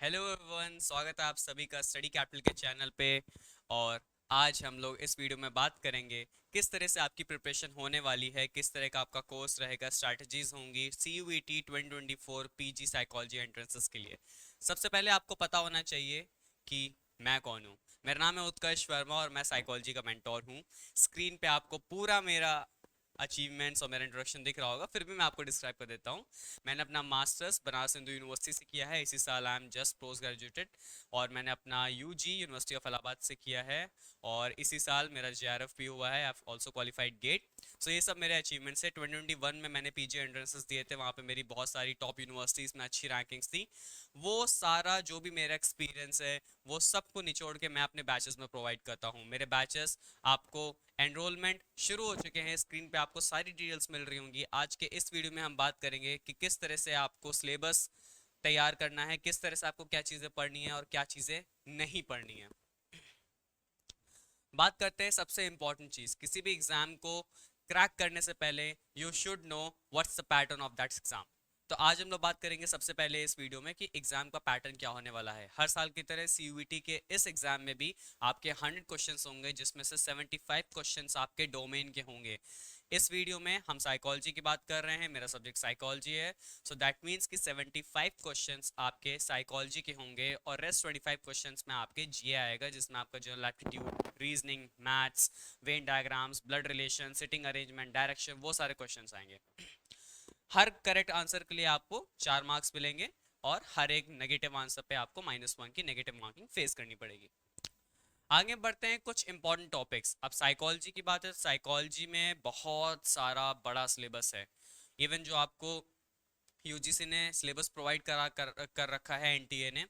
Hello everyone, स्वागत है आप सभी का स्टडी कैपिटल के चैनल पे। और आज हम लोग इस वीडियो में बात करेंगे किस तरह से आपकी प्रिपरेशन होने वाली है, किस तरह का आपका कोर्स रहेगा, स्ट्रैटेजीज होंगी CUET 2024 PG साइकोलॉजी एंट्रेंसेस के लिए। सबसे पहले आपको पता होना चाहिए कि मैं कौन हूँ। मेरा नाम है उत्कर्ष वर्मा और मैं साइकोलॉजी का मेंटोर हूँ। स्क्रीन पे आपको पूरा मेरा अचीवमेंट्स और मेरा इंट्रोडक्शन दिख रहा होगा, फिर भी मैं आपको डिस्क्राइब कर देता हूँ। मैंने अपना मास्टर्स बनारस हिंदू यूनिवर्सिटी से किया है, इसी साल I am just post graduated. और मैंने अपना यूजी यूनिवर्सिटी ऑफ इलाहाबाद से किया है और इसी साल मेरा JRF भी हुआ है, आई ऑल्सो क्वालिफाइड गेट। सो ये सब मेरे अचीवमेंट्स है। 2021 में मैंने PG एंट्रेंसेस दिए थे, वहाँ पे मेरी बहुत सारी टॉप यूनिवर्सिटीज़ में अच्छी रैंकिंग्स थी। वो सारा जो भी मेरा एक्सपीरियंस है वो सबको निचोड़ के मैं अपने बैचेस में प्रोवाइड करता हूँ। मेरे बैचेस आपको एनरोलमेंट शुरू हो चुके हैं, स्क्रीन पे आपको सारी डिटेल्स मिल रही होंगी। आज के इस वीडियो में हम बात करेंगे कि किस तरह से आपको सिलेबस तैयार करना है, किस तरह से आपको क्या चीज़ें पढ़नी है और क्या चीज़ें नहीं पढ़नी है। बात करते हैं सबसे इंपॉर्टेंट चीज़, किसी भी एग्जाम को क्रैक करने से पहले you should know what's the pattern of that exam. तो आज हम लोग बात करेंगे सबसे पहले इस वीडियो में कि एग्जाम का पैटर्न क्या होने वाला है। हर साल की तरह CUET के इस एग्जाम में भी आपके 100 क्वेश्चंस होंगे, जिसमें से 75 क्वेश्चंस आपके डोमेन के होंगे। इस वीडियो में हम साइकोलॉजी की बात कर रहे हैं, मेरा सब्जेक्ट साइकोलॉजी है। सो दैट मीन्स कि 75 क्वेश्चंस आपके साइकोलॉजी के होंगे और रेस्ट 25 क्वेश्चंस में आपके GA आएगा, जिसमें आपका general aptitude, reasoning, maths, Venn diagrams, blood relation, sitting arrangement, direction, वो सारे क्वेश्चंस आएंगे। हर करेक्ट आंसर के लिए आपको 4 मार्क्स मिलेंगे और हर एक नेगेटिव आंसर पे आपको -1 की नेगेटिव मार्किंग फेस करनी पड़ेगी। आगे बढ़ते हैं कुछ इंपॉर्टेंट टॉपिक्स। अब साइकोलॉजी की बात है, साइकोलॉजी में बहुत सारा बड़ा सिलेबस है। इवन जो आपको UGC ने सिलेबस प्रोवाइड कर रखा है, NTA ने,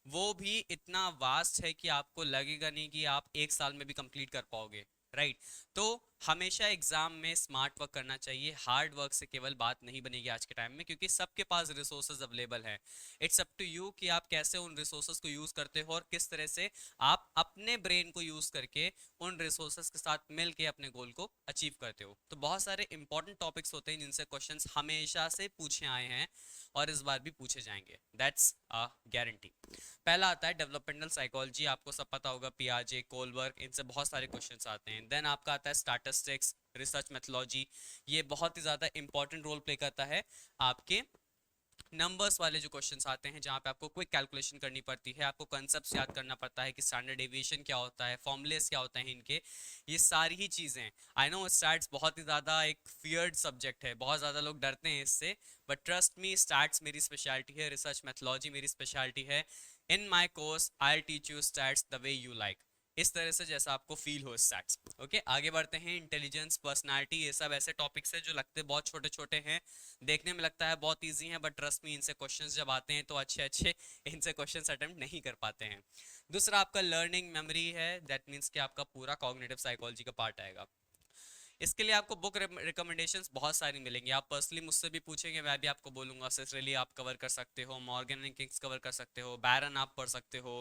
वो भी इतना वास्ट है कि आपको लगेगा नहीं कि आप एक साल में भी कंप्लीट कर पाओगे। राइट। तो हमेशा एग्जाम में स्मार्ट वर्क करना चाहिए, हार्ड वर्क से केवल बात नहीं बनेगी आज के टाइम में, क्योंकि सबके पास रिसोर्सेज अवेलेबल है। इट्स अप टू यू कि आप कैसे उन रिसोर्सेज को यूज करते हो और किस तरह से आप अपने ब्रेन को यूज करके उन रिसोर्सेज के साथ मिल के अपने गोल को अचीव करते हो। तो बहुत सारे इंपॉर्टेंट टॉपिक्स होते हैं जिनसे क्वेश्चंस हमेशा से पूछे आए हैं और इस बार भी पूछे जाएंगे, दैट्स अ गारंटी। पहला आता है डेवलपमेंटल साइकोलॉजी। आपको सब पता होगा, पियाजे, कोलबर्ग, इनसे बहुत सारे क्वेश्चंस आते हैं। देन आपका आता है स्टैटिस्टिक्स, रिसर्च मेथोलॉजी। ये बहुत ही ज़्यादा इंपॉर्टेंट रोल प्ले करता है आपके नंबर्स वाले जो क्वेश्चंस आते हैं, जहां पे आपको क्विक कैलकुलेशन करनी पड़ती है, आपको कॉन्सेप्ट्स याद करना पड़ता है कि स्टैंडर्ड डेविएशन क्या होता है, फॉर्मूलेस क्या होते हैं इनके, ये सारी ही चीज़ें। आई नो स्टैट्स बहुत ही ज़्यादा एक फियर्ड सब्जेक्ट है, बहुत ज़्यादा लोग डरते हैं इससे, बट ट्रस्ट मी, स्टैट्स मेरी स्पेशलिटी है, रिसर्च मेथोलॉजी मेरी स्पेशलिटी है। In my course I teach you stats the way you like, इस तरह से जैसा आपको फील हो स्टैट्स। ओके, आगे बढ़ते हैं। इंटेलिजेंस, पर्सनालिटी, ये सब ऐसे टॉपिक्स हैं जो लगते बहुत छोटे छोटे हैं, देखने में लगता है बहुत इजी है, बट ट्रस्ट मी, इनसे क्वेश्चंस जब आते हैं तो अच्छे अच्छे इनसे क्वेश्चंस अटेम्प्ट नहीं कर पाते हैं। दूसरा आपका लर्निंग मेमोरी है, दैट मीन्स कि आपका पूरा कॉग्निटिव साइकोलॉजी का पार्ट आएगा। इसके लिए आपको बुक रिकमेंडेशंस बहुत सारी मिलेंगी। आप पर्सनली मुझसे भी पूछेंगे, मैं भी आपको बोलूंगा। सिसरेली आप कवर कर सकते हो, मॉर्गन एंड किंग्स कवर कर सकते हो, बैरन आप पढ़ सकते हो,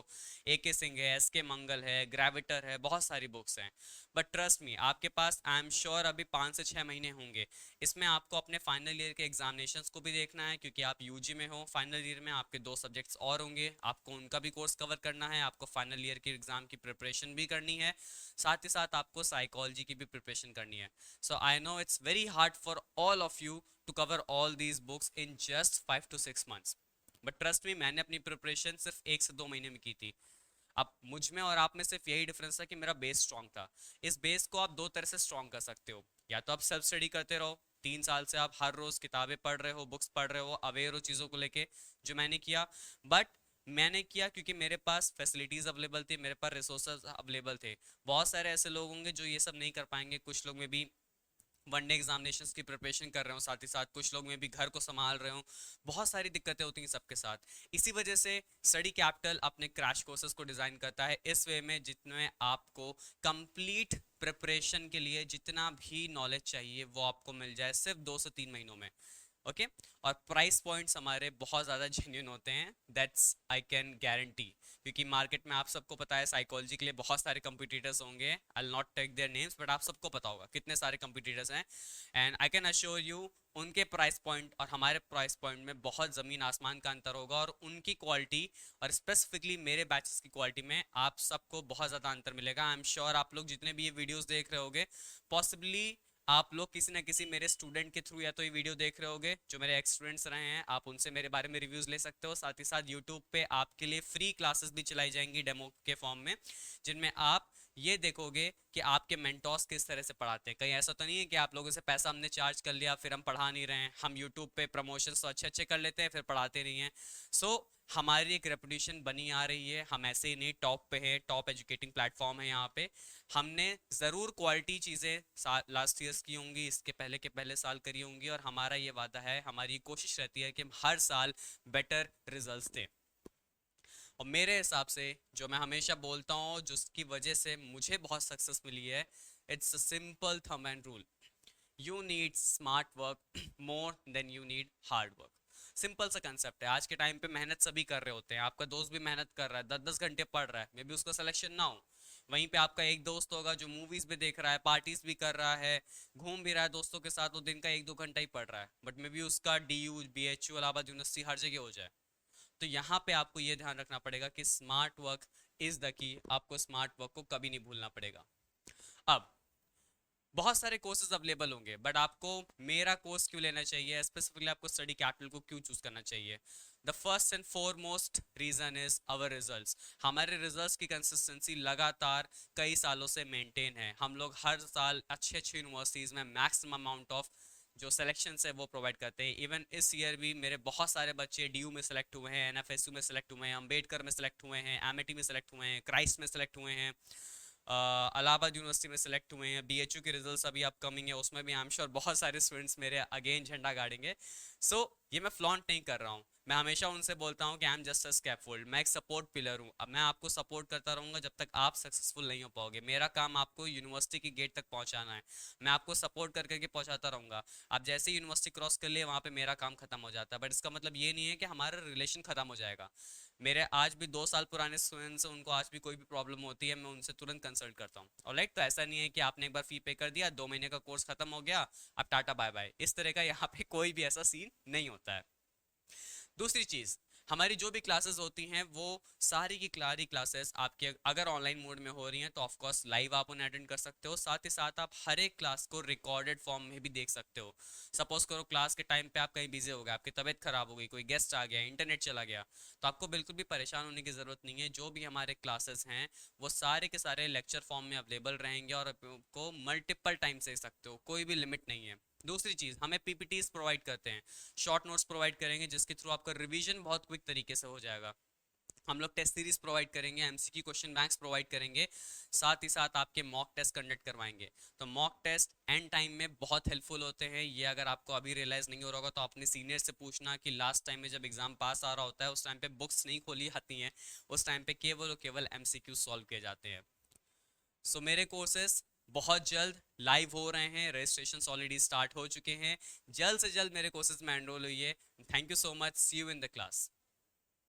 AK सिंह है, SK मंगल है, ग्रेविटर है, बहुत सारी बुक्स हैं। बट ट्रस्ट मी, आपके पास आई एम श्योर अभी 5 से 6 महीने होंगे। इसमें आपको अपने फाइनल ईयर के एग्जामिनेशंस को भी देखना है, क्योंकि आप UG में हो। फाइनल ईयर में आपके 2 सब्जेक्ट्स और होंगे, आपको उनका भी कोर्स कवर करना है, आपको फाइनल ईयर की एग्जाम की प्रिपरेशन भी करनी है, साथ ही साथ आपको साइकोलॉजी की भी प्रिपरेशन करनी है। So I know it's very hard for all of you to cover all these books in just 5 to 6 months. But trust me, मैंने अपनी प्रिपरेशन सिर्फ 1 से 2 महीने में की थी। अब मुझ में और आप में सिर्फ यही डिफरेंस था कि मेरा बेस स्ट्रांग था। इस बेस को आप 2 तरह से स्ट्रांग कर सकते हो। या तो आप सेल्फ स्टडी करते रहो, 3 साल से आप हर रोज किताबें पढ़ रहे हो, बुक्स पढ़ रहे हो, अवेयर हो चीज़ों को लेके, जो मैंने किया। बट मैंने किया क्योंकि मेरे पास फैसिलिटीज़ अवेलेबल थी, मेरे पास रिसोर्सेज अवेलेबल थे। बहुत सारे ऐसे लोग होंगे जो ये सब नहीं कर पाएंगे। कुछ लोग में भी वनडे एग्जामिनेशंस की प्रिपरेशन कर रहे हो, साथ ही साथ कुछ लोग में भी घर को संभाल रहे हो, बहुत सारी दिक्कतें होती हैं सबके साथ। इसी वजह से स्टडी कैपिटल अपने क्रैश कोर्सेज को डिज़ाइन करता है इस वे में, जितने आपको कंप्लीट प्रिपरेशन के लिए जितना भी नॉलेज चाहिए वो आपको मिल जाए सिर्फ 2 से 3 महीनों में। ओके और प्राइस पॉइंट्स हमारे बहुत ज़्यादा जेन्युइन होते हैं, दैट्स आई कैन गारंटी, क्योंकि मार्केट में आप सबको पता है साइकोलॉजी के लिए बहुत सारे कंपटीटर्स होंगे, I will not take their names but आप सबको पता होगा कितने सारे कंपटीटर्स हैं, and I can assure you उनके प्राइस पॉइंट और हमारे प्राइस पॉइंट में बहुत ज़मीन आसमान का अंतर होगा, और उनकी क्वालिटी और स्पेसिफिकली मेरे बैचेस की क्वालिटी में आप सबको बहुत ज़्यादा अंतर मिलेगा। आई एम श्योर आप लोग जितने भी ये वीडियोस देख रहे होगे, पॉसिबली आप लोग किसी ना किसी मेरे स्टूडेंट के थ्रू या तो ये वीडियो देख रहे होगे जो मेरे एक्स स्टूडेंट्स रहे हैं, आप उनसे मेरे बारे में रिव्यूज़ ले सकते हो। साथ ही साथ यूट्यूब पे आपके लिए फ्री क्लासेस भी चलाई जाएंगी डेमो के फॉर्म में, जिनमें आप ये देखोगे कि आपके मेंटोर्स किस तरह से पढ़ाते हैं। कहीं ऐसा तो नहीं है कि आप लोगों से पैसा हमने चार्ज कर लिया फिर हम पढ़ा नहीं रहे हैं, हम यूट्यूब पे प्रमोशंस तो अच्छे अच्छे कर लेते हैं फिर पढ़ाते नहीं हैं। सो हमारी एक रेपुटेशन बनी आ रही है, हम ऐसे ही नहीं टॉप पे हैं, टॉप एजुकेटिंग प्लेटफॉर्म है यहाँ पे। हमने ज़रूर क्वालिटी चीज़ें लास्ट ईयर्स की होंगी, इसके पहले के पहले साल करी होंगी, और हमारा ये वादा है, हमारी कोशिश रहती है कि हम हर साल बेटर रिजल्ट्स दें। और मेरे हिसाब से जो मैं हमेशा बोलता हूँ जिसकी वजह से मुझे बहुत सक्सेस मिली है, it's a simple thumb and rule, you need smart work more than you need hard work. Simple सा कंसेप्ट है। आज के टाइम पे मेहनत सभी कर रहे होते हैं, आपका दोस्त भी मेहनत कर रहा है, 10-10 घंटे पढ़ रहा है, मे बी उसका सिलेक्शन ना हो। वहीं पे आपका एक दोस्त होगा जो मूवीज भी देख रहा है, पार्टीज भी कर रहा है, घूम भी रहा है दोस्तों के साथ, वो दिन का 1-2 घंटा ही पढ़ रहा है, बट मे बी उसका DU BHU इलाहाबाद यूनिवर्सिटी हर जगह हो जाए। तो यहाँ पे आपको ये ध्यान रखना पड़ेगा कि smart work is the key, आपको स्मार्ट वर्क को कभी नहीं भूलना पड़ेगा। अब बहुत सारे कोर्सेज अवेलेबल होंगे, बट आपको मेरा कोर्स क्यों लेना चाहिए, स्पेसिफिकली आपको स्टडी कैपिटल को क्यों चूज करना चाहिए? The first and foremost reason is our results. हमारे रिजल्ट्स की कंसिस्टेंसी लगातार कई सालों से मेंटेन है। हम लोग हर साल अच्छे अच्छे यूनिवर्सिटीज़ में मैक्सिमम अमाउंट ऑफ जो सिलेक्शन है वो प्रोवाइड करते हैं। इवन इस ईयर भी मेरे बहुत सारे बच्चे DU में सेलेक्ट हुए हैं, NFSU में सेलेक्ट हुए हैं, अम्बेडकर में सेलेक्ट हुए हैं, MIT में सेलेक्ट हुए हैं, क्राइस्ट में सेलेक्ट हुए हैं, इलाहाबाद यूनिवर्सिटी में सेलेक्ट हुए हैं। BHU के रिजल्ट्स अभी अपकमिंग है, उसमें भी आई एम श्योर बहुत सारे स्टूडेंट्स मेरे अगेन झंडा गाड़ेंगे। सो ये मैं फ्लॉन्ट नहीं कर रहा हूँ, मैं हमेशा उनसे बोलता हूँ कि I am just a scaffold, मैं एक सपोर्ट पिलर हूँ। अब मैं आपको सपोर्ट करता रहूँगा जब तक आप सक्सेसफुल नहीं हो पाओगे। मेरा काम आपको यूनिवर्सिटी की गेट तक पहुँचाना है, मैं आपको सपोर्ट कर करके पहुँचाता रहूँगा। आप जैसे ही यूनिवर्सिटी क्रॉस कर लिए वहाँ पे मेरा काम खत्म हो जाता है, बट इसका मतलब ये नहीं है कि हमारा रिलेशन खत्म हो जाएगा। मेरे आज भी 2 साल पुराने स्टूडेंट्स हैं, उनको आज भी कोई भी प्रॉब्लम होती है मैं उनसे तुरंत कंसल्ट करता हूँ। और लाइक तो ऐसा नहीं है कि आपने एक बार फी पे कर दिया, 2 महीने का कोर्स खत्म हो गया, अब टाटा बाय बाय, इस तरह का यहाँ पे कोई भी ऐसा सीन नहीं होता है। दूसरी चीज़, हमारी जो भी क्लासेस होती हैं वो सारी की सारी क्लासेस आपके अगर ऑनलाइन मोड में हो रही हैं तो ऑफ कोर्स लाइव आप उन्हें अटेंड कर सकते हो, साथ ही साथ आप हर एक क्लास को रिकॉर्डेड फॉर्म में भी देख सकते हो। सपोज करो क्लास के टाइम पे आप कहीं बिजी हो गए, आपकी तबीयत खराब हो गई, कोई गेस्ट आ गया, इंटरनेट चला गया, तो आपको बिल्कुल भी परेशान होने की ज़रूरत नहीं है। जो भी हमारे क्लासेस हैं वो सारे के सारे लेक्चर फॉर्म में अवेलेबल रहेंगे और आपको मल्टीपल टाइम से सकते हो, कोई भी लिमिट नहीं है। दूसरी चीज़, हमें PPTs प्रोवाइड करते हैं, शॉर्ट नोट्स प्रोवाइड करेंगे जिसके थ्रू आपका रिवीजन बहुत क्विक तरीके से हो जाएगा। हम लोग टेस्ट सीरीज प्रोवाइड करेंगे, MCQ क्वेश्चन बैंक्स प्रोवाइड करेंगे, साथ ही साथ आपके मॉक टेस्ट कंडक्ट करवाएंगे। तो मॉक टेस्ट एंड टाइम में बहुत हेल्पफुल होते हैं। ये अगर आपको अभी रियलाइज नहीं हो रहा होगा तो अपने सीनियर से पूछना कि लास्ट टाइम में जब एग्जाम पास आ रहा होता है उस टाइम पे बुक्स नहीं खोली जाती हैं, उस टाइम पे केवल और केवल MCQ सॉल्व किए जाते हैं। सो मेरे कोर्सेस बहुत जल्द लाइव हो रहे हैं, रजिस्ट्रेशन ऑलरेडी स्टार्ट हो चुके हैं, जल्द से जल्द मेरे कोर्सेज में एनरोल हुई है। Thank you so much, see you in the class.